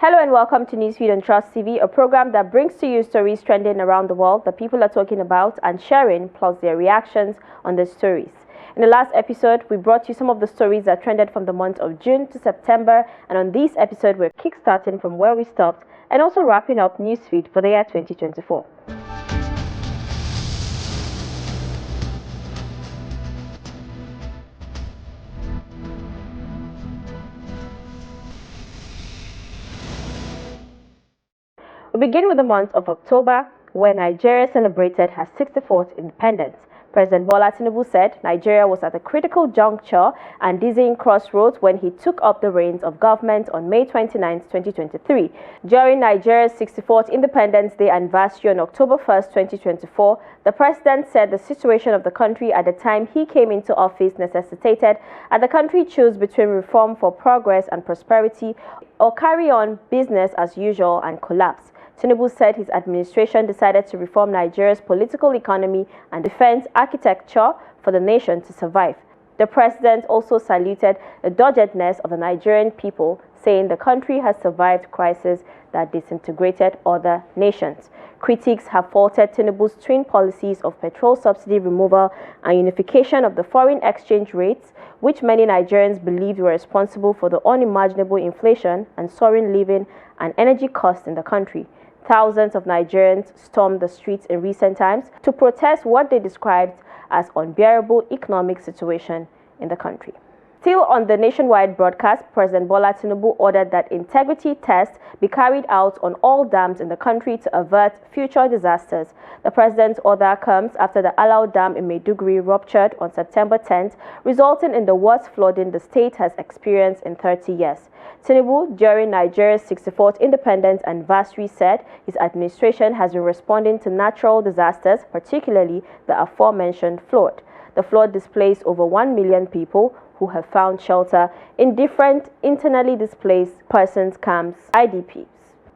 Hello and welcome to Newsfeed on Trust TV, a program that brings to you stories trending around the world that people are talking about and sharing, plus their reactions on the stories. In the last episode, we brought you some of the stories that trended from the month of June to September, and on this episode, we're kickstarting from where we stopped and also wrapping up Newsfeed for the year 2024. We begin with the month of October, where Nigeria celebrated her 64th independence. President Bola Tinubu said Nigeria was at a critical juncture and dizzying crossroads when he took up the reins of government on May 29, 2023. During Nigeria's 64th Independence Day anniversary on October 1, 2024, the president said the situation of the country at the time he came into office necessitated that the country choose between reform for progress and prosperity or carry on business as usual and collapse. Tinubu said his administration decided to reform Nigeria's political economy and defense architecture for the nation to survive. The president also saluted the doggedness of the Nigerian people, saying the country has survived crises that disintegrated other nations. Critics have faulted Tinubu's twin policies of petrol subsidy removal and unification of the foreign exchange rates, which many Nigerians believed were responsible for the unimaginable inflation and soaring living and energy costs in the country. Thousands of Nigerians stormed the streets in recent times to protest what they described as unbearable economic situation in the country. Still on the nationwide broadcast, President Bola Tinubu ordered that integrity tests be carried out on all dams in the country to avert future disasters. The president's order comes after the Alau Dam in Maiduguri ruptured on September 10th, resulting in the worst flooding the state has experienced in 30 years. Tinubu, during Nigeria's 64th independence anniversary, said his administration has been responding to natural disasters, particularly the aforementioned flood. The flood displaced over 1 million people who have found shelter in different internally displaced persons camps, IDPs.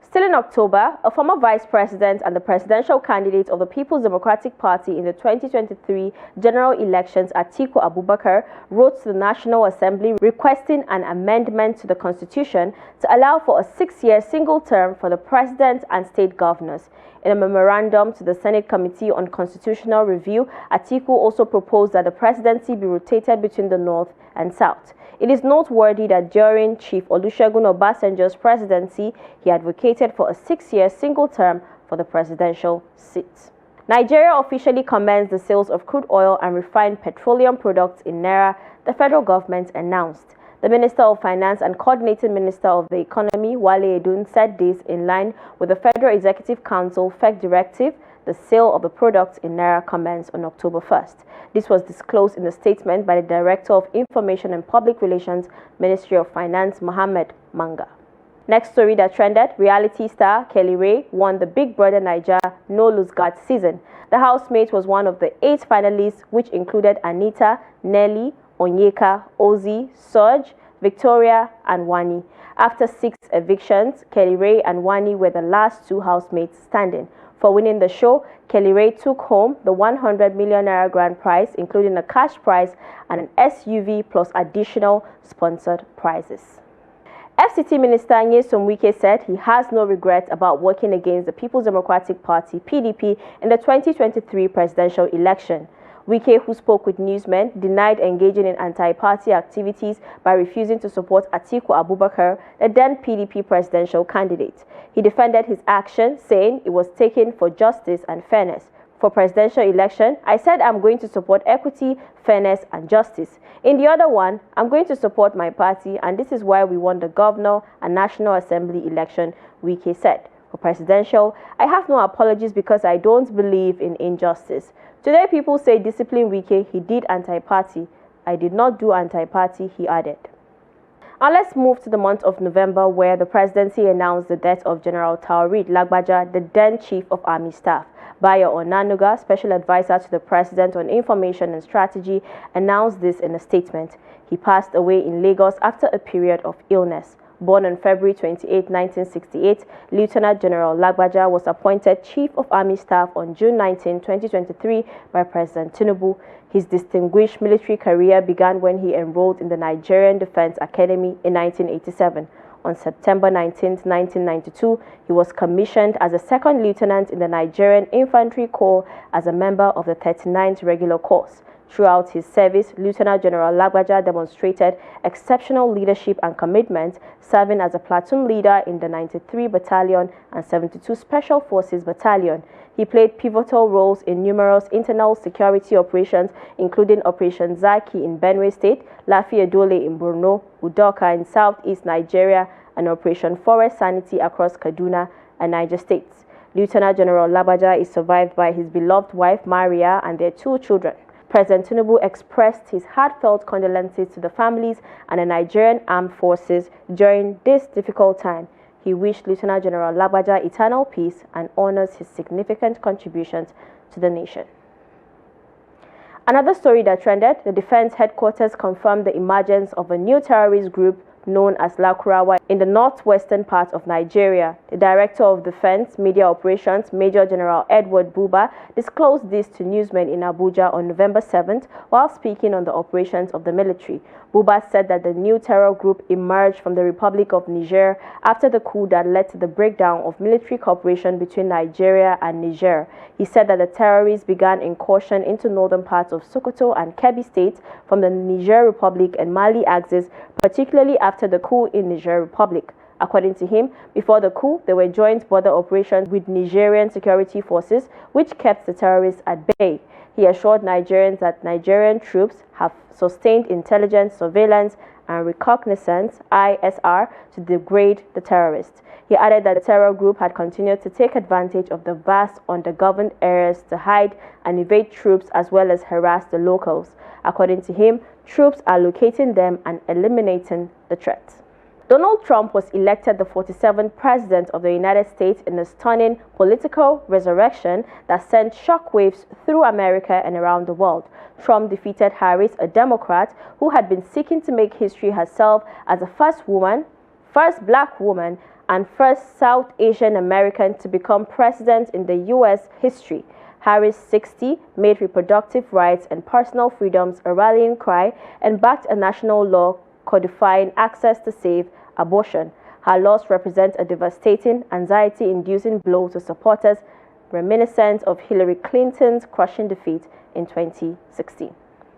Still in October, a former vice president and the presidential candidate of the People's Democratic Party in the 2023 general elections, Atiku Abubakar, wrote to the National Assembly requesting an amendment to the Constitution to allow for a 6-year single term for the president and state governors. In a memorandum to the Senate Committee on Constitutional Review, Atiku also proposed that the presidency be rotated between the North and South. It is noteworthy that during Chief Olusegun Obasanjo's presidency, he advocated for a 6-year single term for the presidential seat. Nigeria officially commenced the sales of crude oil and refined petroleum products in Naira, the federal government announced. The Minister of Finance and Coordinating Minister of the Economy, Wale Edun, said this in line with the Federal Executive Council FEC directive. The sale of the products in Naira commenced on October 1st. This was disclosed in a statement by the Director of Information and Public Relations, Ministry of Finance, Mohammed Manga. Next story that trended, reality star Kelly Ray won the Big Brother Naija No Lose Guard season. The housemate was one of the 8 finalists, which included Anita, Nelly, Onyeka, Ozzy, Surge, Victoria, and Wani. After 6 evictions, Kelly Ray and Wani were the last 2 housemates standing. For winning the show, Kelly Ray took home the 100 million naira grand prize, including a cash prize and an SUV plus additional sponsored prizes. FCT Minister Nyesom Wike said he has no regret about working against the People's Democratic Party (PDP) in the 2023 presidential election. Wike, who spoke with newsmen, denied engaging in anti-party activities by refusing to support Atiku Abubakar, the then PDP presidential candidate. He defended his action, saying it was taken for justice and fairness. For presidential election, I said I'm going to support equity, fairness, and justice. In the other one, I'm going to support my party, and this is why we won the governor and National Assembly election, Wike said. For presidential, I have no apologies because I don't believe in injustice. Today, people say discipline Wike, he did anti-party. I did not do anti-party, he added. Now let's move to the month of November, where the presidency announced the death of General Taoreed Lagbaja, the then Chief of Army Staff. Bayo Onanuga, Special Advisor to the President on Information and Strategy, announced this in a statement. He passed away in Lagos after a period of illness. Born on February 28, 1968, Lieutenant General Lagbaja was appointed Chief of Army Staff on June 19, 2023 by President Tinubu. His distinguished military career began when he enrolled in the Nigerian Defense Academy in 1987. On September 19, 1992, he was commissioned as a second lieutenant in the Nigerian Infantry Corps as a member of the 39th Regular Corps. Throughout his service, Lieutenant General Lagbaja demonstrated exceptional leadership and commitment, serving as a platoon leader in the 93 Battalion and 72 Special Forces Battalion. He played pivotal roles in numerous internal security operations, including Operation Zaki in Benue State, Lafiya Dole in Borno, Udoka in southeast Nigeria, and Operation Forest Sanity across Kaduna and Niger states. Lieutenant General Lagbaja is survived by his beloved wife Maria and their 2 children. President Tinubu expressed his heartfelt condolences to the families and the Nigerian Armed Forces during this difficult time. He wished Lieutenant General Lagbaja eternal peace and honors his significant contributions to the nation. Another story that trended: the Defense Headquarters confirmed the emergence of a new terrorist group known as Lakurawa in the northwestern part of Nigeria. The Director of Defense Media Operations, Major General Edward Buba, disclosed this to newsmen in Abuja on November 7th while speaking on the operations of the military. Buba said that the new terror group emerged from the Republic of Niger after the coup that led to the breakdown of military cooperation between Nigeria and Niger. He said that the terrorists began incursion into northern parts of Sokoto and Kebbi states from the Niger Republic and Mali axis, particularly after the coup in Niger Republic. According to him, before the coup, there were joint border operations with Nigerian security forces, which kept the terrorists at bay. He assured Nigerians that Nigerian troops have sustained intelligence, surveillance, and reconnaissance (ISR) to degrade the terrorists. He added that the terror group had continued to take advantage of the vast undergoverned areas to hide and evade troops as well as harass the locals. According to him, troops are locating them and eliminating the threat. Donald Trump was elected the 47th President of the United States in a stunning political resurrection that sent shockwaves through America and around the world. Trump defeated Harris, a Democrat who had been seeking to make history herself as the first black woman, and first South Asian American to become president in the U.S. history. Harris, 60, made reproductive rights and personal freedoms a rallying cry and backed a national law codifying access to safe abortion. Her loss represents a devastating, anxiety-inducing blow to supporters, reminiscent of Hillary Clinton's crushing defeat in 2016.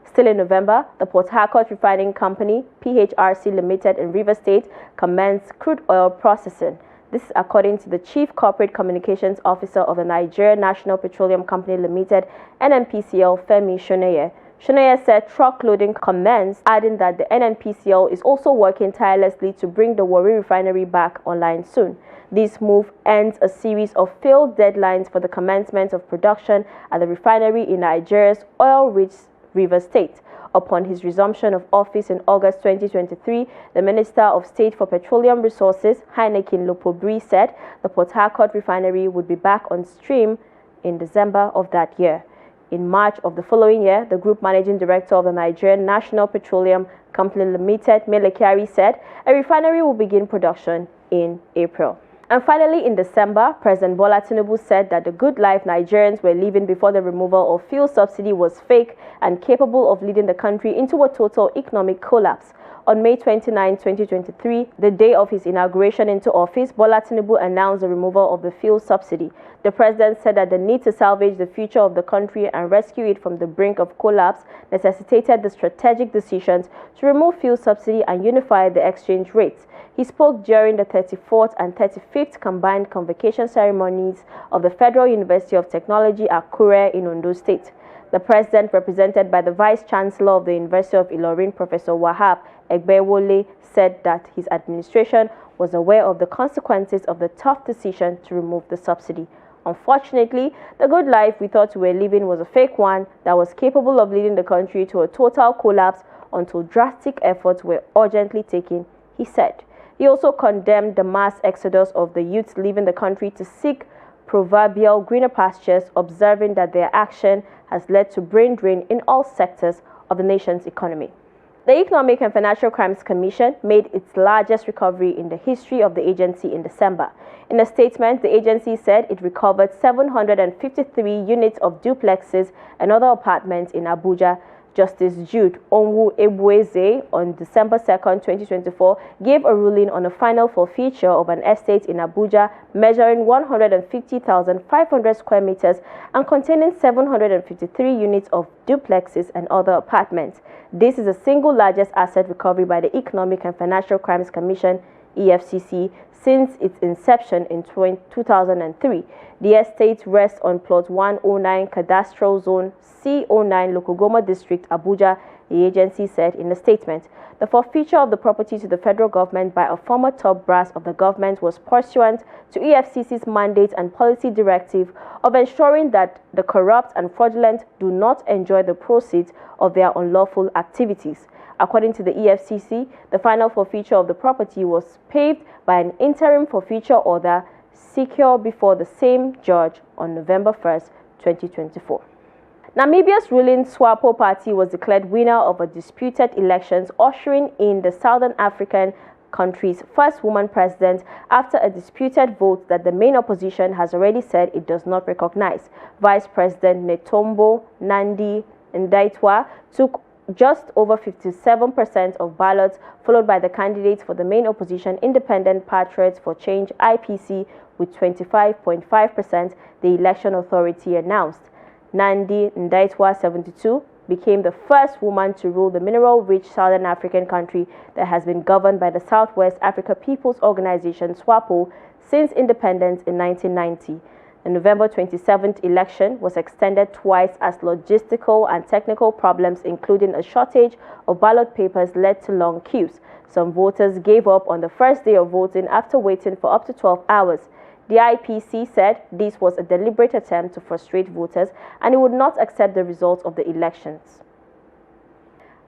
Still in November, the Port Harcourt Refining Company, PHRC Limited in Rivers State, commenced crude oil processing. This is according to the Chief Corporate Communications Officer of the Nigeria National Petroleum Company Limited, NNPCL, Femi Shoneye. Shoneye said truck loading commenced, adding that the NNPCL is also working tirelessly to bring the Warri refinery back online soon. This move ends a series of failed deadlines for the commencement of production at the refinery in Nigeria's oil-rich Rivers State. Upon his resumption of office in August 2023, the Minister of State for Petroleum Resources, Heineken Lopobri, said the Port Harcourt refinery would be back on stream in December of that year. In March of the following year, the Group Managing Director of the Nigerian National Petroleum Company Limited, Mele Kyari, said a refinery will begin production in April. And finally, in December, President Bola Tinubu said that the good life Nigerians were living before the removal of fuel subsidy was fake and capable of leading the country into a total economic collapse. On May 29, 2023, the day of his inauguration into office, Bola Tinubu announced the removal of the fuel subsidy. The president said that the need to salvage the future of the country and rescue it from the brink of collapse necessitated the strategic decisions to remove fuel subsidy and unify the exchange rates. He spoke during the 34th and 35th combined convocation ceremonies of the Federal University of Technology, Akure, in Ondo State. The president, represented by the Vice Chancellor of the University of Ilorin, Professor Wahab Egbewole, said that his administration was aware of the consequences of the tough decision to remove the subsidy. Unfortunately, the good life we thought we were living was a fake one that was capable of leading the country to a total collapse until drastic efforts were urgently taken, he said. He also condemned the mass exodus of the youths leaving the country to seek proverbial greener pastures, observing that their action has led to brain drain in all sectors of the nation's economy. The Economic and Financial Crimes Commission made its largest recovery in the history of the agency in December. In a statement, the agency said it recovered 753 units of duplexes and other apartments in Abuja Justice Jude Onwu-Ebueze on December 2, 2024, gave a ruling on a final forfeiture of an estate in Abuja measuring 150,500 square meters and containing 753 units of duplexes and other apartments. This is the single largest asset recovery by the Economic and Financial Crimes Commission (EFCC) since its inception in 2003. The estate rests on Plot 109, Cadastral Zone C09, Lokogoma District, Abuja, the agency said in a statement. The forfeiture of the property to the federal government by a former top brass of the government was pursuant to EFCC's mandate and policy directive of ensuring that the corrupt and fraudulent do not enjoy the proceeds of their unlawful activities. According to the EFCC, the final forfeiture of the property was paved by an interim forfeiture order secured before the same judge on November 1, 2024. Namibia's ruling SWAPO party was declared winner of a disputed elections, ushering in the Southern African country's first woman president after a disputed vote that the main opposition has already said it does not recognize. Vice President Netombo Nandi Ndaitwah took just over 57% of ballots, followed by the candidates for the main opposition, Independent Patriots for Change (IPC), with 25.5%, the election authority announced. Nandi Ndaitwah, 72, became the first woman to rule the mineral-rich Southern African country that has been governed by the Southwest Africa People's Organization (SWAPO) since independence in 1990. The November 27th election was extended twice as logistical and technical problems, including a shortage of ballot papers, led to long queues. Some voters gave up on the first day of voting after waiting for up to 12 hours. The IPC said this was a deliberate attempt to frustrate voters and it would not accept the results of the elections.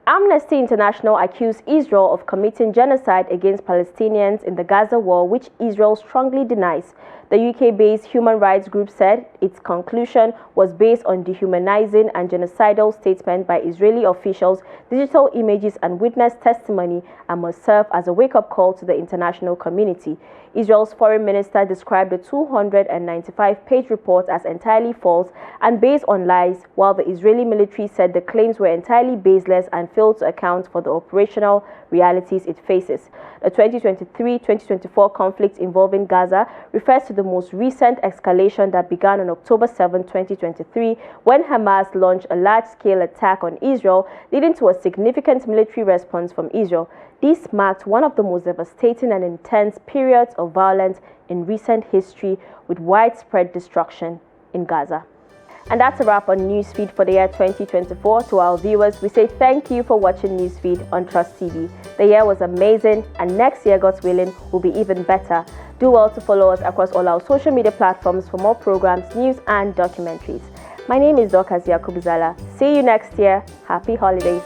Amnesty International accused Israel of committing genocide against Palestinians in the Gaza war, which Israel strongly denies. The UK-based human rights group said its conclusion was based on dehumanizing and genocidal statements by Israeli officials, digital images and witness testimony, and must serve as a wake-up call to the international community. Israel's foreign minister described the 295-page report as entirely false and based on lies, while the Israeli military said the claims were entirely baseless and failed to account for the operational realities it faces. The 2023-2024 conflict involving Gaza refers to the most recent escalation that began on October 7, 2023, when Hamas launched a large-scale attack on Israel, leading to a significant military response from Israel. This marked one of the most devastating and intense periods of violence in recent history, with widespread destruction in Gaza. And that's a wrap on Newsfeed for the year 2024. To our viewers, we say thank you for watching Newsfeed on Trust TV. The year was amazing, and next year, God's willing, will be even better. Do well to follow us across all our social media platforms for more programs, news, and documentaries. My name is Dorcas Yakubu Zallah. See you next year. Happy holidays.